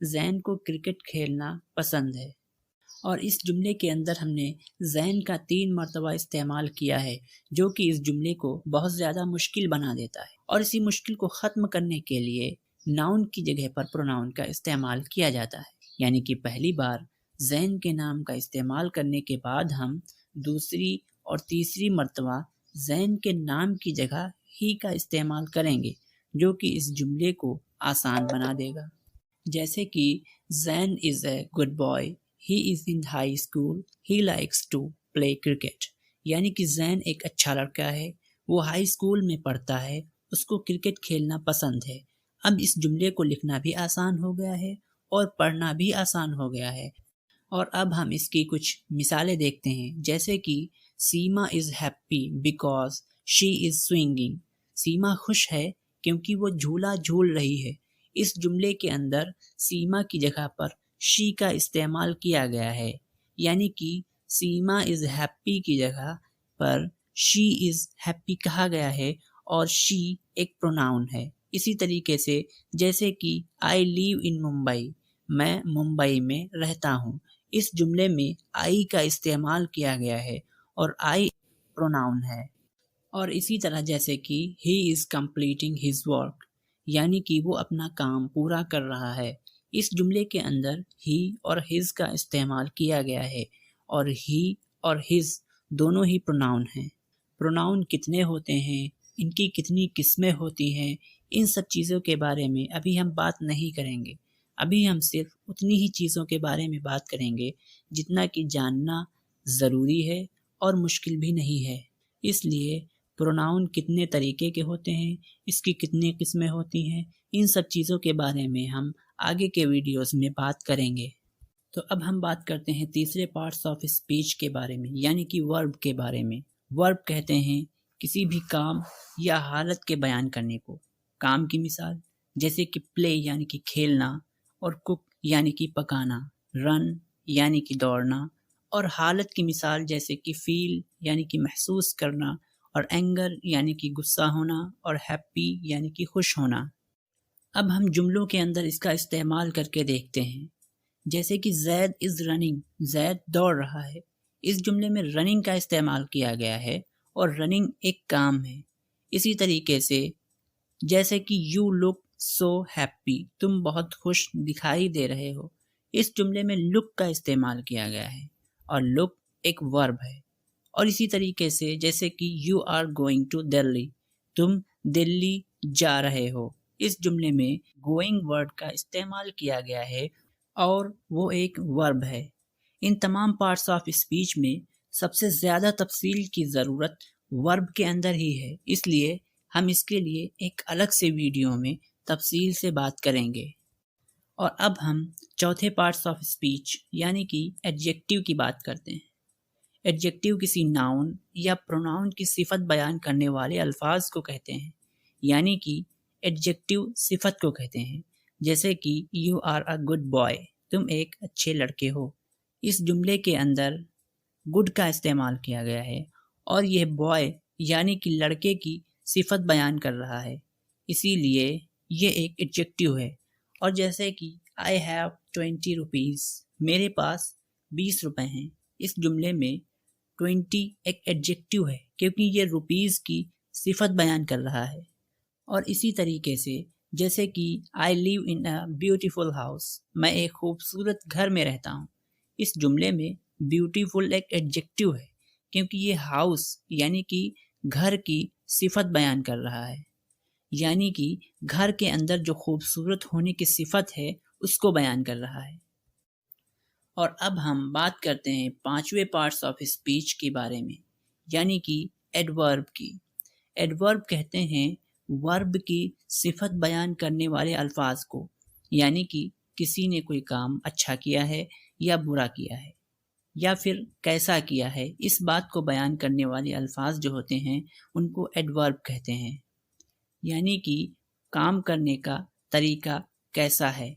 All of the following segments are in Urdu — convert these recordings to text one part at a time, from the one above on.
زین کو کرکٹ کھیلنا پسند ہے۔ اور اس جملے کے اندر ہم نے زین کا 3 مرتبہ استعمال کیا ہے، جو کہ اس جملے کو بہت زیادہ مشکل بنا دیتا ہے، اور اسی مشکل کو ختم کرنے کے لیے ناؤن کی جگہ پر پروناؤن کا استعمال کیا جاتا ہے، یعنی کہ پہلی بار زین کے نام کا استعمال کرنے کے بعد ہم دوسری اور تیسری مرتبہ زین کے نام کی جگہ ہی کا استعمال کریں گے، جو کہ اس جملے کو آسان بنا دے گا۔ جیسے کہ Zain is a good boy, he is in high school, he likes to play cricket, یعنی کہ زین ایک اچھا لڑکا ہے، وہ ہائی اسکول میں پڑھتا ہے، اس کو کرکٹ کھیلنا پسند ہے۔ اب اس جملے کو لکھنا بھی آسان ہو گیا ہے اور پڑھنا بھی آسان ہو گیا ہے۔ اور اب ہم اس کی کچھ مثالیں دیکھتے ہیں، جیسے کہ سیما is happy because she is swinging, سیما خوش ہے کیونکہ وہ جھولا جھول رہی ہے۔ اس جملے کے اندر سیما کی جگہ پر شی کا استعمال کیا گیا ہے، یعنی کہ سیما از ہیپی کی جگہ پر شی از ہیپی کہا گیا ہے، اور شی ایک پروناؤن ہے۔ اسی طریقے سے جیسے کہ آئی لیو ان ممبئی، میں ممبئی میں رہتا ہوں، اس جملے میں آئی کا استعمال کیا گیا ہے اور آئی پروناؤن ہے۔ اور اسی طرح جیسے کہ ہی از کمپلیٹنگ ہز ورک، یعنی کہ وہ اپنا کام پورا کر رہا ہے، اس جملے کے اندر ہی اور ہز کا استعمال کیا گیا ہے، اور ہی اور ہز دونوں ہی پروناؤن ہیں۔ پروناؤن کتنے ہوتے ہیں، ان کی کتنی قسمیں ہوتی ہیں، ان سب چیزوں کے بارے میں ابھی ہم بات نہیں کریں گے۔ ابھی ہم صرف اتنی ہی چیزوں کے بارے میں بات کریں گے جتنا کہ جاننا ضروری ہے اور مشکل بھی نہیں ہے۔ اس لیے پروناؤن کتنے طریقے کے ہوتے ہیں، اس کی کتنی قسمیں ہوتی ہیں، ان سب چیزوں کے بارے میں ہم آگے کے ویڈیوز میں بات کریں گے۔ تو اب ہم بات کرتے ہیں تیسرے پارٹس آف اسپیچ کے بارے میں، یعنی کہ ورب کے بارے میں۔ ورب کہتے ہیں کسی بھی کام یا حالت کے بیان کرنے کو۔ کام کی مثال جیسے کہ پلے یعنی کہ کھیلنا، اور کک یعنی کہ پکانا، رن یعنی کہ دوڑنا، اور حالت کی مثال جیسے کہ فیل یعنی کہ محسوس کرنا، اور اینگر یعنی کہ غصہ ہونا، اور ہیپی یعنی کہ خوش ہونا۔ اب ہم جملوں کے اندر اس کا استعمال کر کے دیکھتے ہیں، جیسے کہ زید از رننگ، زید دوڑ رہا ہے، اس جملے میں رننگ کا استعمال کیا گیا ہے، اور رننگ ایک کام ہے۔ اسی طریقے سے جیسے کہ یو لک سو ہیپی، تم بہت خوش دکھائی دے رہے ہو، اس جملے میں لک کا استعمال کیا گیا ہے، اور لک ایک ورب ہے۔ اور اسی طریقے سے جیسے کہ یو آر گوئنگ ٹو دلی، تم دلی جا رہے ہو، اس جملے میں گوئنگ ورڈ کا استعمال کیا گیا ہے، اور وہ ایک ورب ہے۔ ان تمام پارٹس آف اسپیچ میں سب سے زیادہ تفصیل کی ضرورت ورب کے اندر ہی ہے، اس لیے ہم اس کے لیے ایک الگ سے ویڈیو میں تفصیل سے بات کریں گے۔ اور اب ہم چوتھے پارٹس آف اسپیچ یعنی کہ ایڈجیکٹیو کی بات کرتے ہیں۔ ایڈجیکٹیو کسی ناؤن یا پروناؤن کی صفت بیان کرنے والے الفاظ کو کہتے ہیں، یعنی کہ ایڈجیکٹیو صفت کو کہتے ہیں، جیسے کہ you are a good boy, تم ایک اچھے لڑکے ہو، اس جملے کے اندر گڈ کا استعمال کیا گیا ہے، اور یہ بوائے یعنی کہ لڑکے کی صفت بیان کر رہا ہے، اسی لیے یہ ایک ایڈجیکٹیو ہے۔ اور جیسے کہ آئی ہیو 20 روپیز، میرے پاس 20 روپے ہیں، اس جملے میں 20 ایک ایڈجیکٹیو ہے کیونکہ یہ روپیز کی صفت بیان کر رہا ہے۔ اور اسی طریقے سے جیسے کہ آئی لیو ان اے بیوٹیفل ہاؤس، میں ایک خوبصورت گھر میں رہتا ہوں، اس جملے میں بیوٹیفل ایک ایڈجیکٹیو ہے کیونکہ یہ ہاؤس یعنی کہ گھر کی صفت بیان کر رہا ہے، یعنی کہ گھر کے اندر جو خوبصورت ہونے کی صفت ہے اس کو بیان کر رہا ہے۔ اور اب ہم بات کرتے ہیں پانچویں پارٹس آف اسپیچ کے بارے میں، یعنی کہ ایڈورب کی۔ ایڈورب کہتے ہیں ورب کی صفت بیان کرنے والے الفاظ کو، یعنی کہ کسی نے کوئی کام اچھا کیا ہے یا برا کیا ہے، یا پھر کیسا کیا ہے، اس بات کو بیان کرنے والے الفاظ جو ہوتے ہیں ان کو ایڈورب کہتے ہیں، یعنی کہ کام کرنے کا طریقہ کیسا ہے۔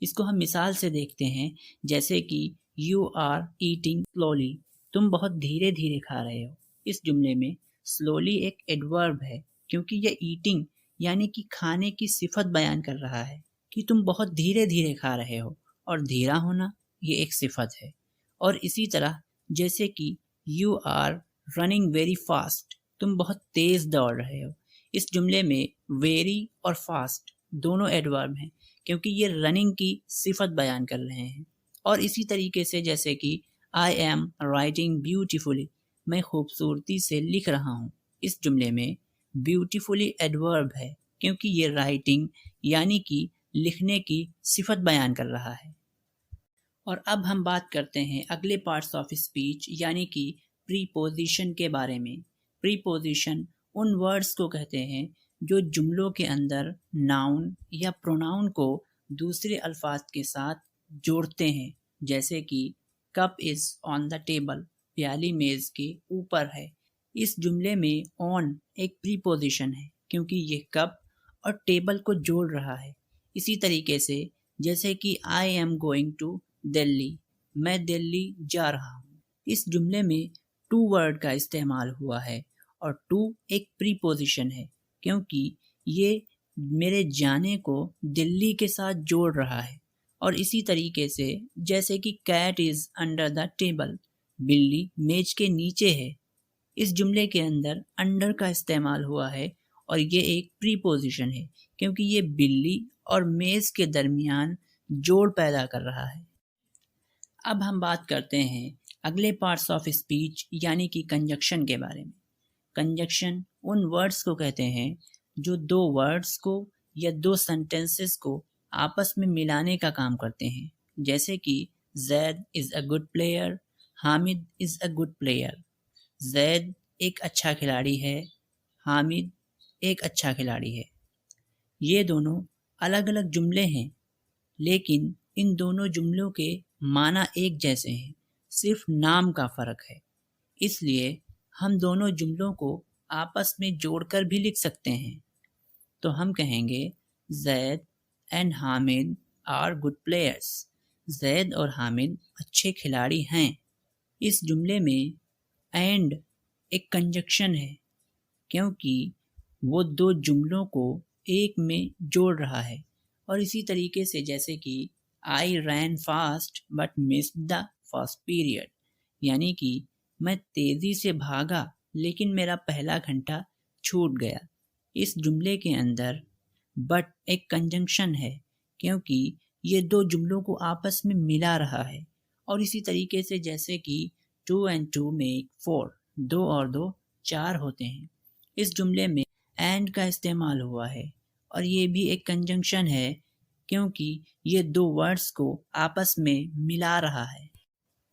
اس کو ہم مثال سے دیکھتے ہیں، جیسے کہ یو آر ایٹنگ سلولی، تم بہت دھیرے دھیرے کھا رہے ہو، اس جملے میں سلولی ایک ایڈورب ہے کیونکہ یہ ایٹنگ یعنی کہ کھانے کی صفت بیان کر رہا ہے کہ تم بہت دھیرے دھیرے کھا رہے ہو، اور دھیرا ہونا یہ ایک صفت ہے۔ اور اسی طرح جیسے کہ you are running very fast, تم بہت تیز دوڑ رہے ہو، اس جملے میں ویری اور فاسٹ دونوں ایڈورب ہیں کیونکہ یہ رننگ کی صفت بیان کر رہے ہیں۔ اور اسی طریقے سے جیسے کہ آئی ایم رائٹنگ بیوٹیفلی، میں خوبصورتی سے لکھ رہا ہوں، اس جملے میں بیوٹیفلی ایڈورب ہے کیونکہ یہ رائٹنگ یعنی کہ لکھنے کی صفت بیان کر رہا ہے۔ اور اب ہم بات کرتے ہیں اگلے پارٹس آف اسپیچ یعنی کہ پری پوزیشن کے بارے میں۔ پری پوزیشن ان ورڈز کو کہتے ہیں جو جملوں کے اندر ناؤن یا پروناؤن کو دوسرے الفاظ کے ساتھ جوڑتے ہیں، جیسے کہ cup is on the table, پیالی میز کے اوپر ہے۔ اس جملے میں آن ایک پری پوزیشن ہے کیونکہ یہ کپ اور ٹیبل کو جوڑ رہا ہے۔ اسی طریقے سے جیسے کہ آئی ایم گوئنگ ٹو دلی، میں دلی جا رہا ہوں، اس جملے میں ٹو ورڈ کا استعمال ہوا ہے اور ٹو ایک پری پوزیشن ہے کیونکہ یہ میرے جانے کو دلی کے ساتھ جوڑ رہا ہے۔ اور اسی طریقے سے جیسے کہ cat is under the table, بلی میز کے نیچے ہے، اس جملے کے اندر انڈر کا استعمال ہوا ہے اور یہ ایک پری پوزیشن ہے کیونکہ یہ بلی اور میز کے درمیان جوڑ پیدا کر رہا ہے۔ اب ہم بات کرتے ہیں اگلے پارٹس آف اسپیچ یعنی کہ کنجکشن کے بارے میں۔ کنجکشن ان ورڈز کو کہتے ہیں جو دو ورڈز کو یا دو سینٹینسز کو آپس میں ملانے کا کام کرتے ہیں، جیسے کہ Zaid is a good player, Hamid is a good player. Zaid ایک اچھا کھلاڑی ہے، حامد ایک اچھا کھلاڑی ہے۔ یہ دونوں الگ الگ جملے ہیں لیکن ان دونوں جملوں کے معنی ایک جیسے ہیں، صرف نام کا فرق ہے۔ اس لیے ہم دونوں جملوں کو آپس میں جوڑ کر بھی لکھ سکتے ہیں۔ تو ہم کہیں گے Zaid and Hamid are good players, Zaid اور حامد اچھے کھلاڑی ہیں۔ اس جملے میں اینڈ ایک کنجکشن ہے کیونکہ وہ دو جملوں کو ایک میں جوڑ رہا ہے۔ اور اسی طریقے سے جیسے کہ I ran fast but missed the first period, یعنی کہ میں تیزی سے بھاگا لیکن میرا پہلا گھنٹہ چھوٹ گیا۔ اس جملے کے اندر بٹ ایک کنجنکشن ہے کیونکہ یہ دو جملوں کو آپس میں ملا رہا ہے۔ اور اسی طریقے سے جیسے کہ 2 and 2 make 4، 2 اور 2 4 ہوتے ہیں، اس جملے میں اینڈ کا استعمال ہوا ہے اور یہ بھی ایک کنجنکشن ہے کیونکہ یہ دو ورڈز کو آپس میں ملا رہا ہے۔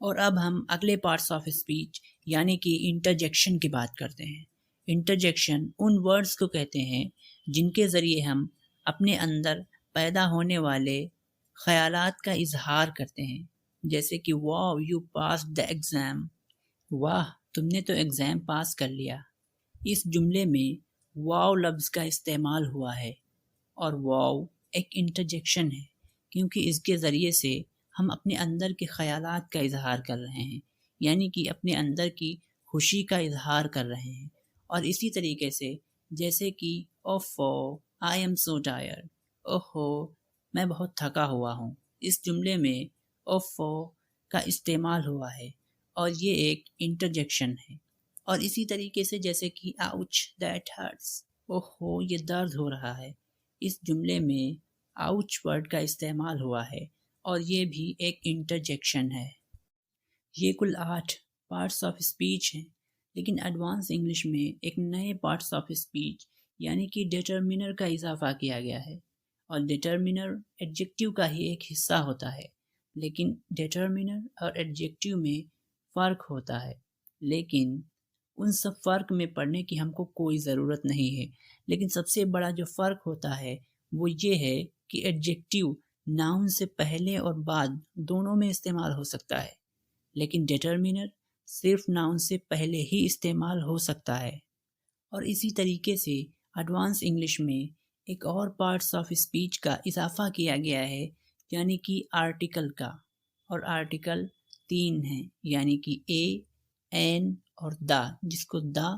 اور اب ہم اگلے پارٹس آف اسپیچ یعنی کہ انٹرجیکشن کی بات کرتے ہیں۔ انٹرجیکشن ان ورڈز کو کہتے ہیں جن کے ذریعے ہم اپنے اندر پیدا ہونے والے خیالات کا اظہار کرتے ہیں، جیسے کہ واو یو پاس دا ایگزام، واہ تم نے تو ایگزام پاس کر لیا۔ اس جملے میں واو لفظ کا استعمال ہوا ہے اور واو ایک انٹرجیکشن ہے کیونکہ اس کے ذریعے سے ہم اپنے اندر کے خیالات کا اظہار کر رہے ہیں، یعنی کہ اپنے اندر کی خوشی کا اظہار کر رہے ہیں۔ اور اسی طریقے سے جیسے کہ اوفو آئی ایم سو ٹائرڈ، اوہو میں بہت تھکا ہوا ہوں، اس جملے میں اوفو کا استعمال ہوا ہے اور یہ ایک انٹرجیکشن ہے۔ اور اسی طریقے سے جیسے کہ آؤچ دیٹ ہرٹس، اوہو یہ درد ہو رہا ہے، اس جملے میں آؤچ ورڈ کا استعمال ہوا ہے اور یہ بھی ایک انٹرجیکشن ہے۔ یہ کل 8 پارٹس آف اسپیچ ہیں، لیکن ایڈوانس انگلش میں ایک نئے پارٹس آف اسپیچ یعنی کہ ڈیٹرمنر کا اضافہ کیا گیا ہے۔ اور ڈیٹرمنر ایڈجیکٹیو کا ہی ایک حصہ ہوتا ہے، لیکن ڈیٹرمنر اور ایڈجیکٹیو میں فرق ہوتا ہے، لیکن ان سب فرق میں پڑھنے کی ہم کو کوئی ضرورت نہیں ہے۔ لیکن سب سے بڑا جو فرق ہوتا ہے وہ یہ ہے کہ ایڈجیکٹیو ناؤن سے پہلے اور بعد دونوں میں استعمال ہو سکتا ہے، لیکن ڈیٹرمنر صرف ناؤن سے پہلے ہی استعمال ہو سکتا ہے۔ اور اسی طریقے سے ایڈوانس انگلش میں ایک اور پارٹس آف اسپیچ کا اضافہ کیا گیا ہے، یعنی کہ آرٹیکل کا، اور آرٹیکل 3 ہیں، یعنی کہ اے، این اور دا، جس کو دا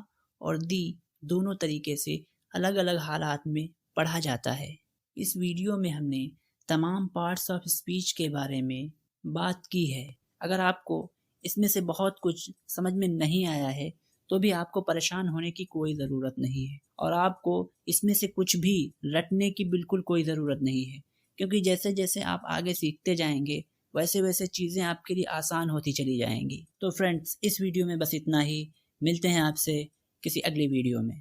اور دی دونوں طریقے سے الگ الگ حالات میں پڑھا جاتا ہے۔ اس ویڈیو میں ہم نے تمام پارٹس آف اسپیچ کے بارے میں بات کی ہے۔ اگر آپ کو اس میں سے بہت کچھ سمجھ میں نہیں آیا ہے تو بھی آپ کو پریشان ہونے کی کوئی ضرورت نہیں ہے، اور آپ کو اس میں سے کچھ بھی رٹنے کی بالکل کوئی ضرورت نہیں ہے، کیونکہ جیسے جیسے آپ آگے سیکھتے جائیں گے ویسے ویسے چیزیں آپ کے لیے آسان ہوتی چلی جائیں گی۔ تو فرینڈز، اس ویڈیو میں بس اتنا ہی، ملتے ہیں آپ سے کسی اگلی ویڈیو میں۔